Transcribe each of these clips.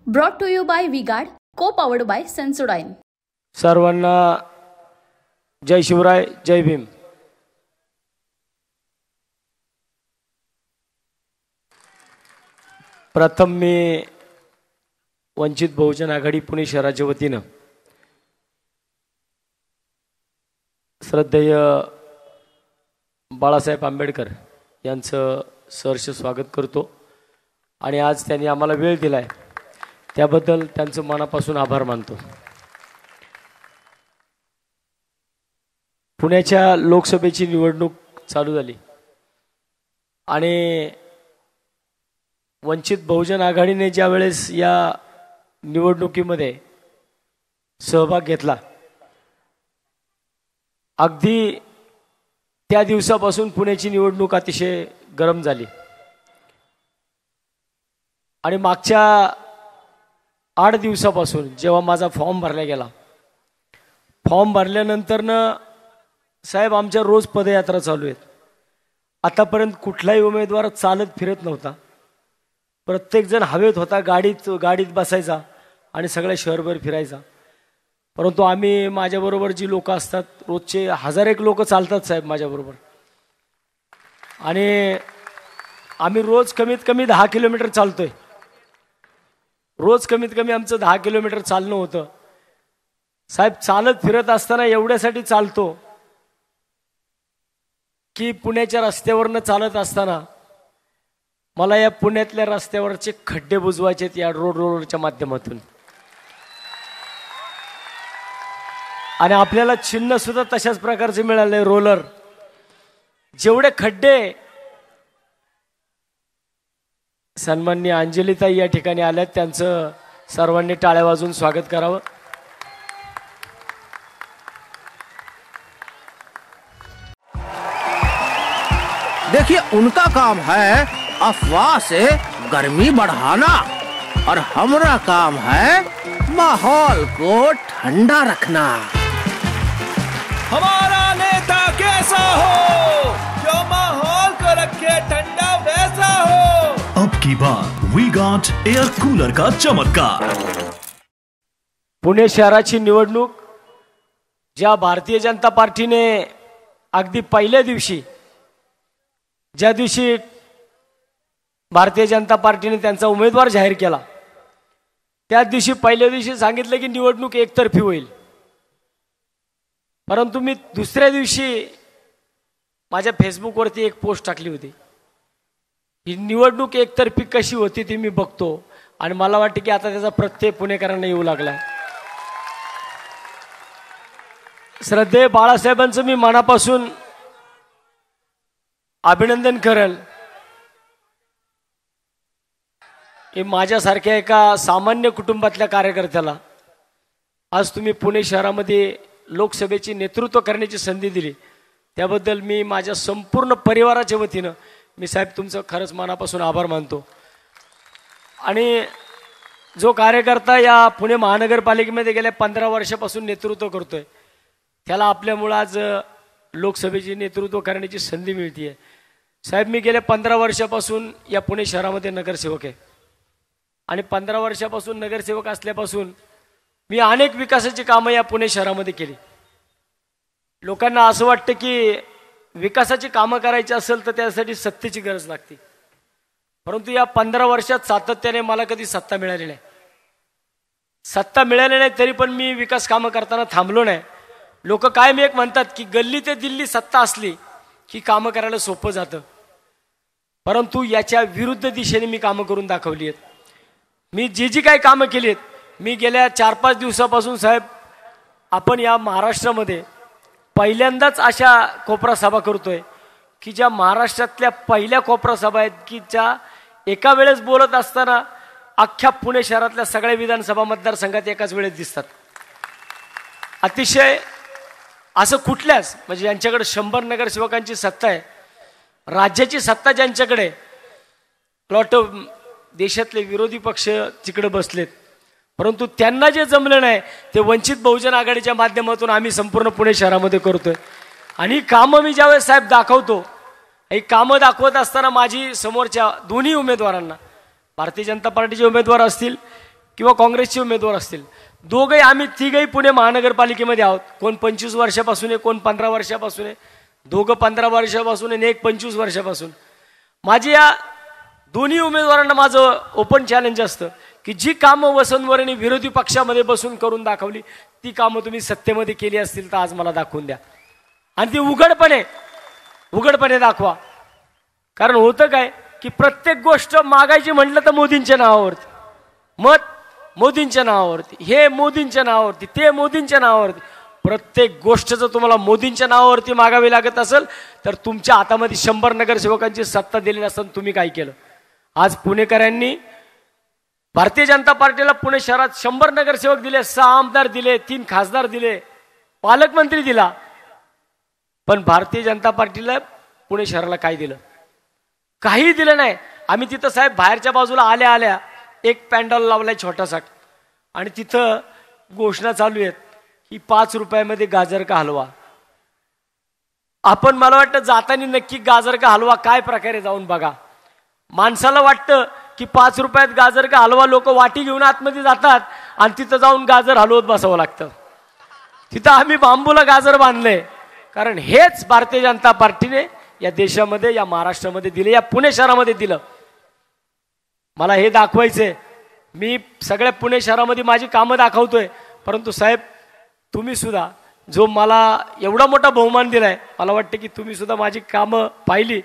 Brought to you by V-Guard, co-powered by Sensodyne. सर्वांना जय शिवराय, जय भीम. प्रथम मी वंचित बहुजन आघाडी पुणे शहराच्या वतीने श्रद्धेय बाळासाहेब आंबेडकर यांचं सहर्ष स्वागत करतो आणि आज त्यांनी आम्हाला वेळ दिलाय त्याबद्दल त्यांचं मनापासून आभार मानतो. पुण्याच्या लोकसभेची निवडणूक चालू झाली आणि वंचित बहुजन आघाडीने ज्या वेळेस या निवडणुकीमध्ये सहभाग घेतला अगदी त्या दिवसापासून पुण्याची निवडणूक अतिशय गरम झाली आणि मागच्या 8 दिवसापासून जेव्हा माझा फॉर्म भरला गेला, फॉर्म भरल्यानंतर साहेब आमच्या रोज पदयात्रा चालू आहेत. आतापर्यंत कुठलाही उमेदवार चालत फिरत नव्हता. प्रत्येक जण हवेत होता, गाडीत बसायचा आणि सगळ्या शहरभर फिरायचा. परंतु आम्ही माझ्याबरोबर जी लोक असतात रोजचे 1000 लोक चालतात साहेब माझ्याबरोबर आणि आम्ही रोज कमीत कमी 10 किलोमीटर चालतोय. रोज कमीत कमी आमचं 10 किलोमीटर चालणं होतं. साहेब चालत फिरत असताना एवढ्यासाठी चालतो की पुण्याच्या रस्त्यावरनं चालत असताना मला या पुण्यातल्या रस्त्यावरचे खड्डे बुजवायचे या रोडच्या माध्यमातून आणि आपल्याला चिन्ह सुद्धा तशाच प्रकारचे मिळाले रोलर. जेवढे खड्डे सन्माननीय अंजलीताई या ठिकाणी आल्यात त्यांचं सर्वांनी टाळ्या वाजवून स्वागत करावं. देखिए उनका काम है अफवाह से गर्मी बढ़ाना और हमारा काम है माहौल को ठंडा रखना. हमारा नेता कैसा हो जो माहौल को रखे ठंडा वैसा हो. अब की बार वी-गार्ड एयर कूलर का चमत्कार. पुणे शहराची निवडणूक ज्या भारतीय जनता पार्टीने अगदी पहिल्या दिवशी ज्या दिवशी भारतीय जनता पार्टीने त्यांचा उमेदवार जाहीर केला त्याच दिवशी पहिल्या दिवशी सांगितलं की निवडणूक एकतर्फी होईल. परंतु मी दुसऱ्या दिवशी माझ्या फेसबुकवरती एक पोस्ट टाकली होती. ही निवडणूक एकतर्फी कशी होती ती मी बघतो आणि मला वाटतं की आता त्याचा प्रत्यय पुणेकरांना येऊ लागला. श्रद्धेय बाळासाहेबांचं मी मनापासून अभिनंदन करेल की माझ्यासारख्या एका सामान्य कुटुंबातल्या कार्यकर्त्याला आज तुम्ही पुणे शहरामध्ये लोकसभेची नेतृत्व करण्याची संधी दिली त्याबद्दल मी माझ्या संपूर्ण परिवाराच्या वतीनं मी साहेब तुमचं खरंच मनापासून आभार मानतो. आणि जो कार्यकर्ता या पुणे महानगरपालिकेमध्ये गेल्या 15 वर्षापासून नेतृत्व करतोय त्याला आपल्यामुळं आज लोकसभेची नेतृत्व करण्याची संधी मिळते. साहेब मी गेल्या 15 वर्षापासून या पुणे शहरामध्ये नगरसेवक आहे आणि 15 वर्षापासून नगरसेवक असल्यापासून मी अनेक विकासाची कामं या पुणे शहरामध्ये केली. लोकांना असं वाटतं की विकासाची कामं करायची असेल तर त्यासाठी सत्तेची गरज लागते. परंतु या 15 वर्षात सातत्याने मला कधी सत्ता मिळाली नाही. सत्ता मिळाली नाही तरी पण मी विकास कामं करताना थांबलो नाही. लोक कायम एक म्हणतात की गल्ली ते दिल्ली सत्ता असली की कामं करायला सोपं जातं. परंतु याच्या विरुद्ध दिशेने मी कामं करून दाखवली आहेत. मी जी काही कामं केली आहेत मी गेल्या 4-5 दिवसापासून साहेब आपण या महाराष्ट्रामध्ये पहिल्यांदाच अशा कोपरा सभा करतोय की ज्या महाराष्ट्रातल्या पहिल्या कोपरा सभा आहेत की ज्या एका वेळेस बोलत असताना अख्ख्या पुणे शहरातल्या सगळ्या विधानसभा मतदारसंघात एकाच वेळेस दिसतात. अतिशय असं कुठल्याच म्हणजे ज्यांच्याकडे 100 नगरसेवकांची सत्ता आहे राज्याची सत्ता ज्यांच्याकडे प्लॉट देशातले विरोधी पक्ष तिकडे बसलेत परंतु त्यांना जे जमलं नाही ते वंचित बहुजन आघाडीच्या माध्यमातून आम्ही संपूर्ण पुणे शहरामध्ये करतोय. आणि कामं मी ज्यावेळेस साहेब दाखवतो ही कामं दाखवत असताना माझी समोरच्या दोन्ही उमेदवारांना भारतीय जनता पार्टीचे उमेदवार असतील किंवा काँग्रेसचे उमेदवार असतील, दोघंही आम्ही तिघही पुणे महानगरपालिकेमध्ये आहोत. कोण 25 वर्षापासून आहे, कोण 15 वर्षापासून आहे, दोघं 15 वर्षापासून आणि एक 25 वर्षापासून. माझी या दोन्ही उमेदवारांना माझं ओपन चॅलेंज असतं की जी कामं वसंत मोरेंनी विरोधी पक्षामध्ये बसून करून दाखवली ती कामं तुम्ही सत्तेमध्ये केली असतील तर आज मला दाखवून द्या आणि ती उघडपणे दाखवा. कारण होतं काय की प्रत्येक गोष्ट मागायची म्हटलं तर मोदींच्या नावावरती, मत मोदींच्या नावावरती, हे मोदींच्या नावावरती, ते मोदींच्या नावावरती. प्रत्येक गोष्ट जर तुम्हाला मोदींच्या नावावरती मागावी लागत असेल तर तुमच्या हातामध्ये 100 नगरसेवकांची सत्ता दिली नसताना तुम्ही काय केलं. आज पुणेकरांनी भारतीय जनता पार्टीला पुणे शहरात 100 नगरसेवक दिले, 6 आमदार दिले, 3 खासदार दिले, पालकमंत्री दिला. पण भारतीय जनता पार्टीला पुणे शहराला काय दिलं? काही दिलं नाही. आम्ही तिथं साहेब बाहेरच्या बाजूला आल्या एक पॅन्डल लावलाय छोटासा आणि तिथं घोषणा चालू आहेत की 5 रुपयामध्ये गाजर का हलवा. आपण मला वाटतं जाताना नक्की गाजर का हलवा काय प्रकारे जाऊन बघा. माणसाला वाटतं की 5 रुपयात गाजर का हलवा, लोक वाटी घेऊन आतमध्ये जातात आणि तिथं जाऊन गाजर हलवत बसावं लागतं. तिथं आम्ही बांबूला गाजर बांधले कारण हेच भारतीय जनता पार्टीने या देशामध्ये, या महाराष्ट्रामध्ये दिले, या पुणे शहरामध्ये दिलं. मला हे दाखवायचंय. मी सगळ्या पुणे शहरामध्ये माझी कामं दाखवतोय, परंतु साहेब तुम्ही सुद्धा जो मला एवढा मोठा बहुमान दिलाय, मला वाटतं की तुम्ही सुद्धा माझी कामं पाहिली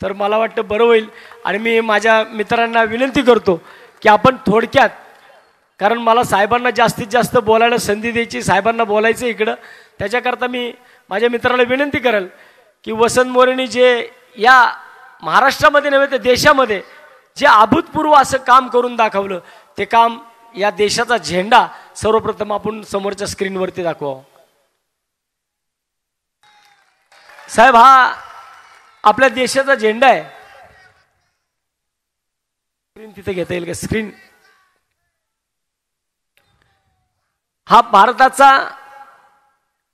तर मला वाटतं बरं होईल. आणि मी माझ्या मित्रांना विनंती करतो की आपण थोडक्यात, कारण मला साहेबांना जास्तीत जास्त बोलायला संधी द्यायची, साहेबांना बोलायचं इकडं, त्याच्याकरता मी माझ्या मित्राला विनंती करेल की वसंत मोरेंनी जे या महाराष्ट्रामध्ये नव्हे तर देशामध्ये जे अभूतपूर्व असं काम करून दाखवलं, ते काम या देशाचा झेंडा सर्वप्रथम आपण समोरच्या स्क्रीनवरती दाखवा. साहेब हा आपल्या देशाचा झेंडा आहे. स्क्रीन तिथे घेता येईल का? स्क्रीन. हा भारताचा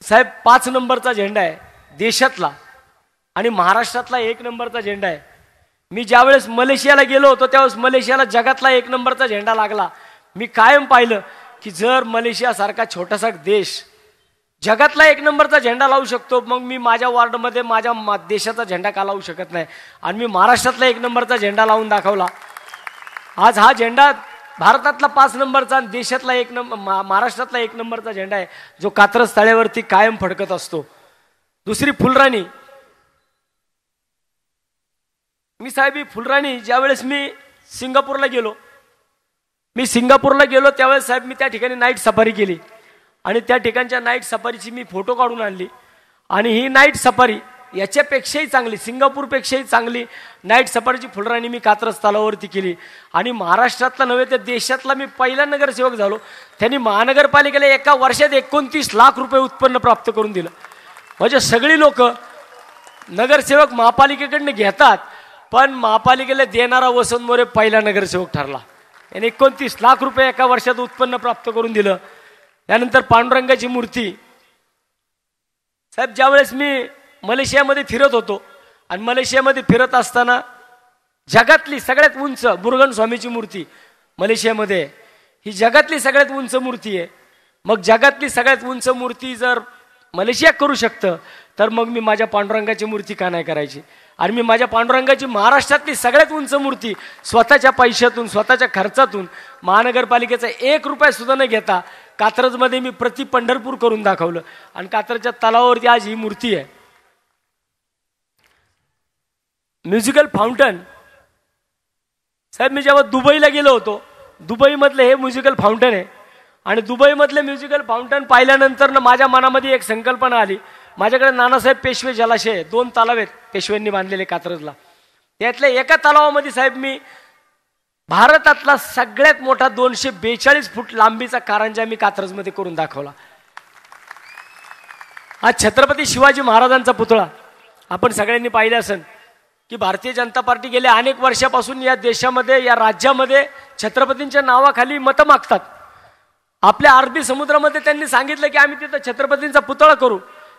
साहेब 5 नंबरचा झेंडा आहे देशातला आणि महाराष्ट्रातला 1 नंबरचा झेंडा आहे. मी ज्यावेळेस मलेशियाला गेलो होतो त्यावेळेस मलेशियाला जगातला 1 नंबरचा झेंडा लागला. मी कायम पाहिलं की जर मलेशिया सारखा छोटासा देश जगातला 1 नंबरचा झेंडा लावू शकतो, मग मी माझ्या वॉर्डमध्ये माझ्या देशाचा झेंडा का लावू शकत नाही. आणि मी महाराष्ट्रातला 1 नंबरचा झेंडा लावून दाखवला. आज हा झेंडा भारतातला 5 नंबरचा, देशातला 1 नंबर, महाराष्ट्रातला 1 नंबरचा झेंडा आहे जो कात्रज तळ्यावरती कायम फडकत असतो. दुसरी फुलराणी. मी साहेब ही फुलराणी ज्यावेळेस मी सिंगापूरला गेलो त्यावेळेस साहेब मी त्या ठिकाणी नाईट सफारी केली आणि त्या ठिकाणच्या नाईट सफारीची मी फोटो काढून आणली. आणि ही नाईट सफारी याच्यापेक्षाही चांगली, सिंगापूरपेक्षाही चांगली नाईट सफारीची फुलराणी मी कात्रज तलावावरती केली. आणि महाराष्ट्रातला नव्हे तर देशातला मी पहिला नगरसेवक झालो. त्यांनी महानगरपालिकेला एका वर्षात 29 लाख रुपये उत्पन्न प्राप्त करून दिलं. म्हणजे सगळी लोक नगरसेवक महापालिकेकडनं घेतात, पण महापालिकेला देणारा वसंत मोरे पहिला नगरसेवक ठरला. याने 29 लाख रुपये एका वर्षात उत्पन्न प्राप्त करून दिलं. त्यानंतर पांडुरंगाची मूर्ती. साहेब ज्यावेळेस मी मलेशियामध्ये फिरत होतो आणि मलेशियामध्ये फिरत असताना जगातली सगळ्यात उंच बुर्गन स्वामीची मूर्ती मलेशियामध्ये, ही जगातली सगळ्यात उंच मूर्ती आहे. मग जगातली सगळ्यात उंच मूर्ती जर मलेशिया करू शकतं तर मग मी माझ्या पांडुरंगाची मूर्ती का नाही करायची. आणि मी माझ्या पांडुरंगाची महाराष्ट्रातली सगळ्यात उंच मूर्ती स्वतःच्या पैशातून, स्वतःच्या खर्चातून, महानगरपालिकेचा 1 रुपया सुद्धा न घेता कात्रजमध्ये मी प्रति पंढरपूर करून दाखवलं. आणि कात्रजच्या तलावावरती आज ही मूर्ती आहे. Musical fountain. साहेब मी जेव्हा दुबईला गेलो होतो, दुबईमधलं हे म्युझिकल फाउंटन आहे. आणि दुबईमधले म्युझिकल फाउंटन पाहिल्यानंतर माझ्या मनामध्ये एक संकल्पना आली. माझ्याकडे नानासाहेब पेशवे जलाशय आहे, 2 तलाव आहेत पेशव्यांनी बांधलेले कात्रजला. त्यातल्या एका तलावामध्ये साहेब मी भारतातला सगळ्यात मोठा 242 फूट लांबीचा कारंजा मी कात्रजमध्ये करून दाखवला. हा छत्रपती शिवाजी महाराजांचा पुतळा. आपण सगळ्यांनी पाहिलं असेल की भारतीय जनता पार्टी गेल्या अनेक वर्षापासून या देशामध्ये, या राज्यामध्ये छत्रपतींच्या नावाखाली मतं मागतात. आपल्या अरबी समुद्रामध्ये त्यांनी सांगितलं की आम्ही तिथं छत्रपतींचा पुतळा करू.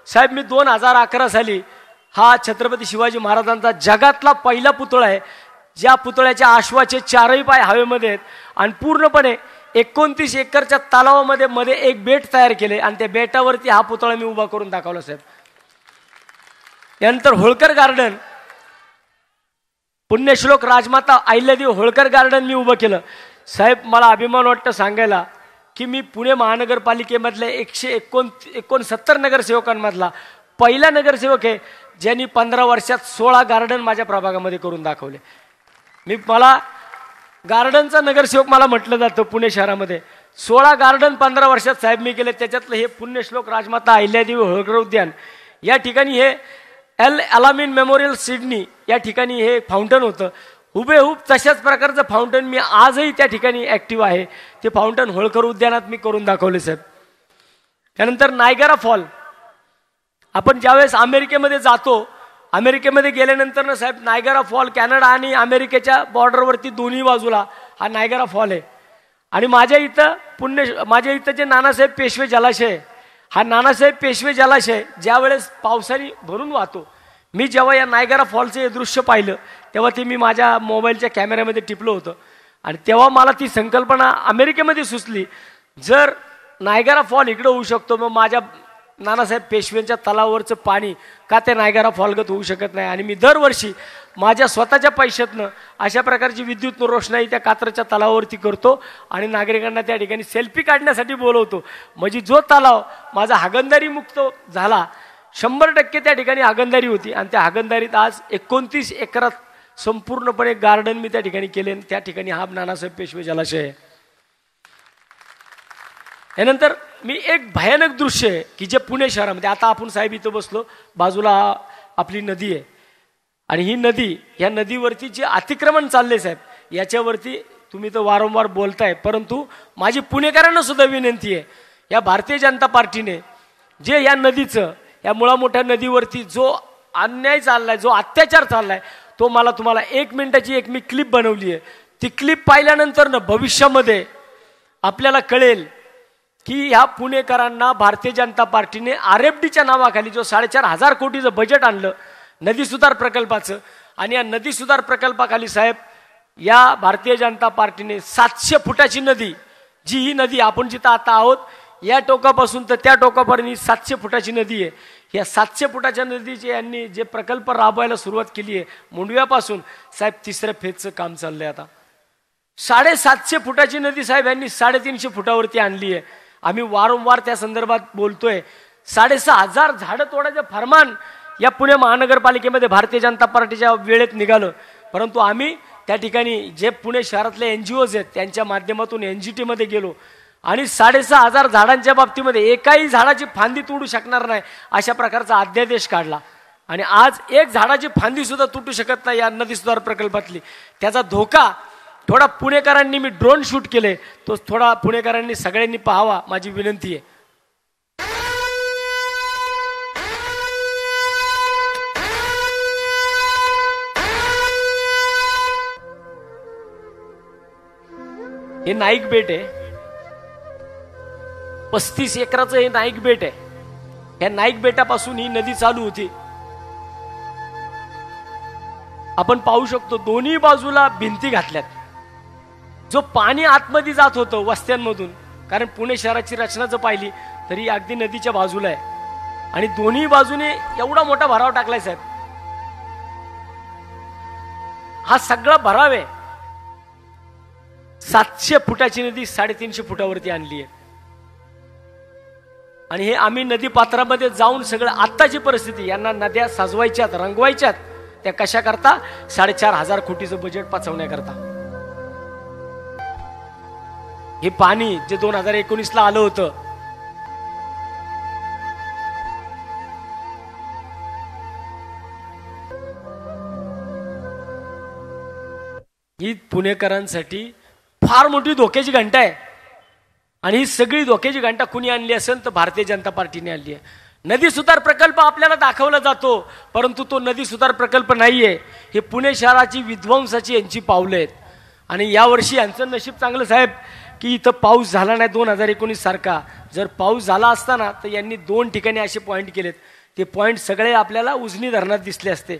साहेब मी 2011 साली हा छत्रपती शिवाजी महाराजांचा जगातला पहिला पुतळा आहे, ज्या पुतळ्याच्या आश्वाचे 4ही पाय हवेमध्ये आहेत आणि पूर्णपणे 29 एकरच्या तलावामध्ये मध्ये एक बेट तयार केले आणि त्या बेटावरती हा पुतळा मी उभा करून दाखवला साहेब. त्यानंतर होळकर गार्डन, पुण्यश्लोक राजमाता अहिल्यादेवी होळकर गार्डन मी उभं केलं साहेब. मला अभिमान वाटतं सांगायला की मी पुणे महानगरपालिकेमधल्या 169 नगरसेवकांमधला पहिला नगरसेवक आहे ज्यांनी 15 वर्षात 16 गार्डन माझ्या प्रभागामध्ये करून दाखवले. मला गार्डनचा नगरसेवक मला म्हटलं जातं पुणे शहरामध्ये. 16 गार्डन 15 वर्षात साहेब मी केले. त्याच्यातलं हे पुण्यश्लोक राजमाता अहिल्यादेवी होळकर उद्यान, या ठिकाणी हे एल अलामीन मेमोरियल सिडनी या ठिकाणी हे फाउंटन होतं. हुबेहूब तशाच प्रकारचं फाउंटन मी आजही त्या ठिकाणी ॲक्टिव्ह आहे. ते फाउंटन होळकर उद्यानात मी करून दाखवले साहेब. त्यानंतर नायगरा फॉल, आपण ज्यावेळेस अमेरिकेमध्ये जातो, अमेरिकेमध्ये गेल्यानंतर ना साहेब नायगरा फॉल कॅनडा आणि अमेरिकेच्या बॉर्डरवरती दोन्ही बाजूला हा नायगरा फॉल आहे. आणि माझ्या इथं जे नानासाहेब पेशवे जलाशय, हा नानासाहेब पेशवे जलाशय ज्यावेळेस पावसाने भरून वाहतो, मी जेव्हा या नायगरा फॉलचं हे दृश्य पाहिलं तेव्हा ते मी माझ्या मोबाईलच्या कॅमेऱ्यामध्ये टिपलं होतं. आणि तेव्हा मला ती संकल्पना अमेरिकेमध्ये सुचली, जर नायगरा फॉल इकडं होऊ शकतो, मग माझ्या नानासाहेब पेशव्यांच्या तलावावरचं पाणी का ते नायगरा फॉलगत होऊ शकत नाही. आणि मी दरवर्षी माझ्या स्वतःच्या पैशातनं अशा प्रकारची विद्युत रोषणाई त्या कात्रच्या तलावावरती करतो आणि नागरिकांना त्या ठिकाणी सेल्फी काढण्यासाठी बोलवतो. म्हणजे जो तलाव माझा हागणदारी मुक्त झाला, 100% त्या ठिकाणी हागणदारी होती आणि त्या हागणदारीत आज 29 एकरात संपूर्णपणे गार्डन मी त्या ठिकाणी केले. त्या ठिकाणी हा नानासाहेब पेशवे जलाशय आहे. यानंतर मी एक भयानक दृश्य आहे की जे पुणे शहरामध्ये, आता आपण साहेब इथं बसलो, बाजूला आपली नदी आहे आणि ही नदी, या नदीवरती जे अतिक्रमण चालले साहेब, याच्यावरती तुम्ही तर वारंवार बोलताय, परंतु माझी पुणेकरांना सुद्धा विनंती आहे, या भारतीय जनता पार्टीने जे या नदीचं, या मुळा मोठ्या नदीवरती जो अन्याय चाललाय, जो अत्याचार चाललाय, तो मला तुम्हाला 1 मिनिटाची मी क्लिप बनवली आहे. ती क्लिप पाहिल्यानंतर ना भविष्यामध्ये आपल्याला कळेल की ह्या पुणेकरांना भारतीय जनता पार्टीने RFDच्या नावाखाली जो 4,500 कोटीचं बजेट आणलं नदी सुधार प्रकल्पाचं, आणि या नदी सुधार प्रकल्पाखाली साहेब या भारतीय जनता पार्टीने 700 फुटाची नदी, जी ही नदी आपण जिथं आता आहोत या टोकापासून तर त्या टोकापर्यंत 700 फुटाची नदी आहे. या 700 फुटाच्या नदीचे यांनी जे प्रकल्प राबवायला सुरुवात केली आहे मुंडव्यापासून साहेब, 3ऱ्या फेजचं काम चाललंय. आता 750 फुटाची नदी साहेब यांनी 350 फुटावरती आणली आहे. आम्ही वारंवार त्या संदर्भात बोलतोय. 6,500 झाडं तोडायचं फरमान या पुणे महानगरपालिकेमध्ये भारतीय जनता पार्टीच्या वेळेत निघालं, परंतु आम्ही त्या ठिकाणी जे पुणे शहरातले NGOs आहेत त्यांच्या माध्यमातून NGT मध्ये गेलो आणि 6,500 झाडांच्या बाबतीमध्ये एकाही झाडाची फांदी तुटू शकणार नाही अशा प्रकारचा अध्यादेश काढला. आणि आज एक झाडाची फांदी सुद्धा तुटू शकत नाही या नदी सुधार प्रकल्पातली. त्याचा धोका थोडा पुणेकरांनी, मी ड्रोन शूट केले, तो थोडा पुणेकरांनी सगळ्यांनी पाहावा, माझी विनंती आहे. हे नाईक बेट आहे, 35 एकराचं हे नाईक बेट आहे. या नाईक बेटापासून ही नदी चालू होती. आपण पाहू शकतो दोन्ही बाजूला भिंती घातल्यात. जो पाणी आतमध्ये जात होतं वस्त्यांमधून, कारण पुणे शहराची रचना जर पाहिली तरी अगदी नदीच्या बाजूला आहे आणि दोन्ही बाजूने एवढा मोठा भराव टाकलाय साहेब. हा सगळा भराव आहे. 700 फुटाची नदी 350 फुटावरती आणली आहे. आणि हे आम्ही नदी पात्रामध्ये जाऊन सगळं, आत्ताची परिस्थिती, यांना नद्या सजवायच्यात, रंगवायच्यात, त्या कशा करता? 4,500 कोटीचं बजेट पचवण्याकरता. हे पाणी जे 2019ला आलं होतं, ही पुणेकरांसाठी फार मोठी धोक्याची घंटा आहे. आणि ही सगळी धोक्याची घंटा कुणी आणली असेल तर भारतीय जनता पार्टीने आणली आहे. नदी सुधार प्रकल्प आपल्याला दाखवला जातो, परंतु तो नदी सुधार प्रकल्प नाहीये. हे पुणे शहराची विध्वंसाची यांची पावलं आहेत. आणि यावर्षी यांचं नशीब चांगलं साहेब की इथं पाऊस झाला नाही 2019 सारखा. जर पाऊस झाला असता ना तर यांनी 2 ठिकाणी असे पॉईंट केलेत. ते पॉईंट सगळे आपल्याला उजनी धरणात दिसले असते.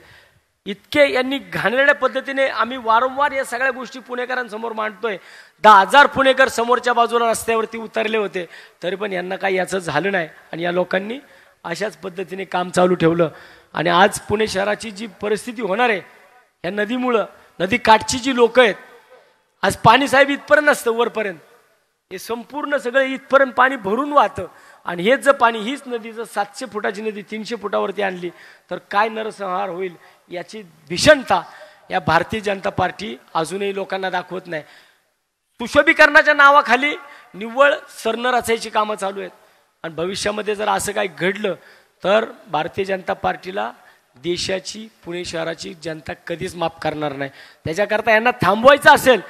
इतके यांनी घाणेरड्या पद्धतीने आम्ही वारंवार या सगळ्या गोष्टी पुणेकरांसमोर मांडतोय. 10,000 पुणेकर समोरच्या बाजूला रस्त्यावरती उतरले होते, तरी पण यांना काही याचं झालं नाही. आणि या लोकांनी अशाच पद्धतीने काम चालू ठेवलं. आणि आज पुणे शहराची जी परिस्थिती होणार आहे या नदीमुळं, नदी काठची जी लोक आहेत, आज पाणी साहेब इथपर्यंत नसतं वरपर्यंत, हे संपूर्ण सगळं इथपर्यंत पाणी भरून वाहतं. आणि हेच जर पाणी, हीच नदी जर 700 फुटाची नदी 300 फुटावरती आणली तर काय नरसंहार होईल याची भीषणता या भारतीय जनता पार्टी अजूनही लोकांना दाखवत नाही. सुशोभीकरणाच्या नावाखाली निव्वळ सरणं रचायची कामं चालू आहेत. आणि भविष्यामध्ये जर असं काही घडलं तर भारतीय जनता पार्टीला देशाची, पुणे शहराची जनता कधीच माफ करणार नाही. त्याच्याकरता यांना थांबवायचं असेल,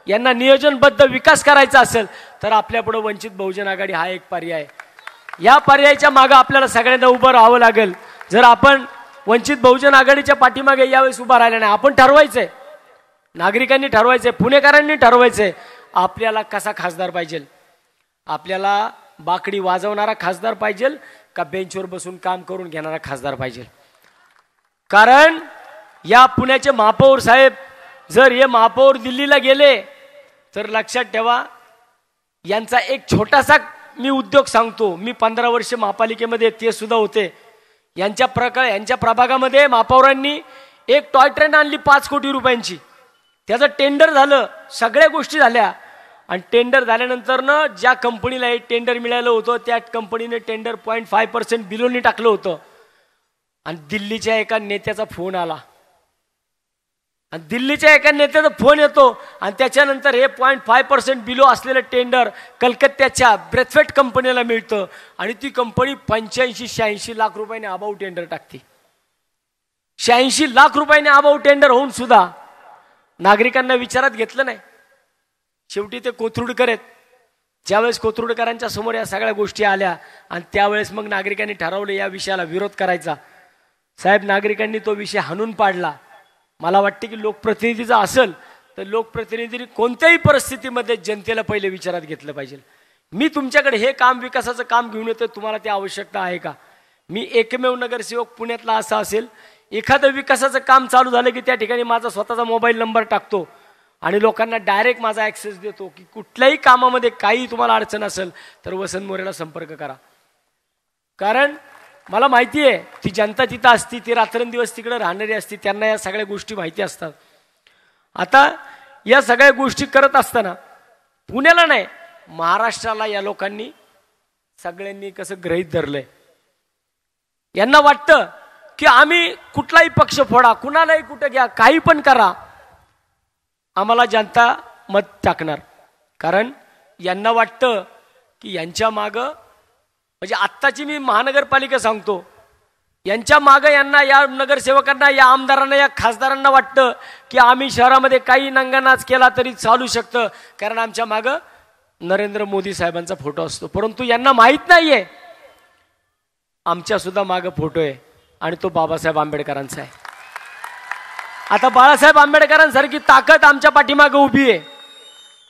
यांना नियोजनबद्ध विकास करायचा असेल तर आपल्यापुढे वंचित बहुजन आघाडी हा एक पर्याय. या पर्यायाच्या मागे आपल्याला सगळ्यांना उभं राहावं लागेल. जर आपण वंचित बहुजन आघाडीच्या पाठीमागे यावेळेस उभा राहिला नाही, आपण ठरवायचंय, नागरिकांनी ठरवायचंय, पुणेकरांनी ठरवायचंय आपल्याला कसा खासदार पाहिजे. आपल्याला बाकडी वाजवणारा खासदार पाहिजे का बेंचवर बसून काम करून घेणारा खासदार पाहिजे. कारण या पुण्याचे महापौर साहेब जर हे महापौर दिल्लीला गेले तर लक्षात ठेवा, यांचा एक छोटासा मी उद्योग सांगतो. मी 15 वर्ष महापालिकेमध्ये ते सुद्धा होते. यांच्या प्रभागामध्ये महापौरांनी एक टॉय ट्रेन आणली 5 कोटी रुपयांची. त्याचं टेंडर झालं, सगळ्या गोष्टी झाल्या. आणि टेंडर झाल्यानंतर ना ज्या कंपनीला हे टेंडर मिळालं होतं त्या कंपनीने टेंडर 0.5% बिलोनी टाकलं होतं. आणि दिल्लीच्या एका नेत्याचा फोन आला, आणि दिल्लीच्या एका नेत्याचा फोन येतो आणि त्याच्यानंतर हे 0.5% बिलो असलेलं टेंडर कलकत्त्याच्या ब्रेथवेट कंपनीला मिळतं. आणि ती कंपनी 85-86 लाख रुपयाने अबाऊ टेंडर टाकते. 86 लाख रुपयाने अबाऊ टेंडर होऊन सुद्धा नागरिकांना विचारात घेतलं नाही. शेवटी ते कोथरूडकर आहेत. ज्यावेळेस कोथरूडकरांच्या समोर या सगळ्या गोष्टी आल्या आणि त्यावेळेस मग नागरिकांनी ठरवलं या विषयाला विरोध करायचा. साहेब, नागरिकांनी तो विषय हाणून पाडला. मला वाटते की लोकप्रतिनिधीचा असेल तर लोकप्रतिनिधींनी कोणत्याही परिस्थितीमध्ये जनतेला पहिले विचारात घेतलं पाहिजे. मी तुमच्याकडे हे काम, विकासाचं काम घेऊन येतो, तुम्हाला ती आवश्यकता आहे का? मी एकमेव नगरसेवक पुण्यातला असा असेल, एखादं विकासाचं काम चालू झालं की त्या ठिकाणी माझा स्वतःचा मोबाईल नंबर टाकतो आणि लोकांना डायरेक्ट माझा ॲक्सेस देतो की कुठल्याही कामामध्ये काही तुम्हाला अडचण असेल तर वसंत मोरेला संपर्क करा. कारण मला माहिती आहे ती जनता तिथं असती, ती रात्रंदिवस तिकडे राहणारी असती, त्यांना या सगळ्या गोष्टी माहिती असतात. आता या सगळ्या गोष्टी करत असताना पुण्याला नाही, महाराष्ट्राला या लोकांनी सगळ्यांनी कसं गृहीत धरलंय. यांना वाटतं की आम्ही कुठलाही पक्ष फोडा, कुणालाही कुठं घ्या, काही पण करा, आम्हाला जनता मत टाकणार. कारण यांना वाटतं की यांच्या मागं, म्हणजे आत्ताची मी महानगरपालिका सांगतो, यांच्या मागं यांना, या नगरसेवकांना, या आमदारांना, या खासदारांना वाटतं की आम्ही शहरामध्ये काही नंगानाच केला तरी चालू शकतं, कारण आमच्या मागं नरेंद्र मोदी साहेबांचा फोटो असतो. परंतु यांना माहीत नाहीये आमच्या सुद्धा मागं फोटो आहे आणि तो बाबासाहेब आंबेडकरांचा आहे. आता बाळासाहेब आंबेडकरांसारखी ताकद आमच्या पाठीमागे उभी आहे.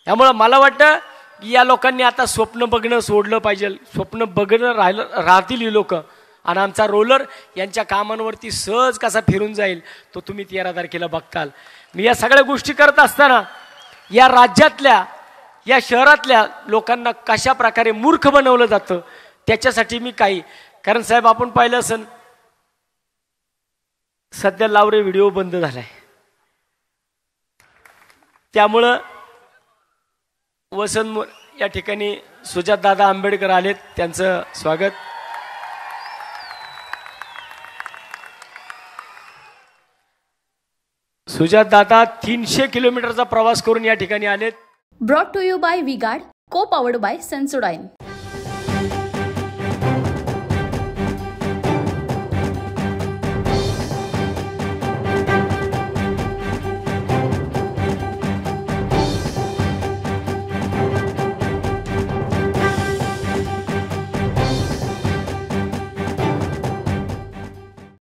त्यामुळं मला वाटतं की या लोकांनी आता स्वप्न बघणं सोडलं पाहिजे. स्वप्न बघणं राहतील ही लोक, आणि आमचा रोलर यांच्या कामांवरती सहज कसा फिरून जाईल तो तुम्ही 13 तारखेला बघताल. मी या सगळ्या गोष्टी करत असताना या राज्यातल्या, या शहरातल्या लोकांना कशा प्रकारे मूर्ख बनवलं जातं त्याच्यासाठी मी काही, कारण साहेब आपण पाहिलं असेल सध्या लावरे व्हिडिओ बंद झालाय, त्यामुळं वसंत या ठिकाणी सुजातदादा आंबेडकर आलेत, त्यांचं स्वागत. सुजातदादा 300 किलोमीटरचा प्रवास करून या ठिकाणी आलेत. Brought to you bye V-Guard, को पॉवर्ड बाय सेन्सोडाइन.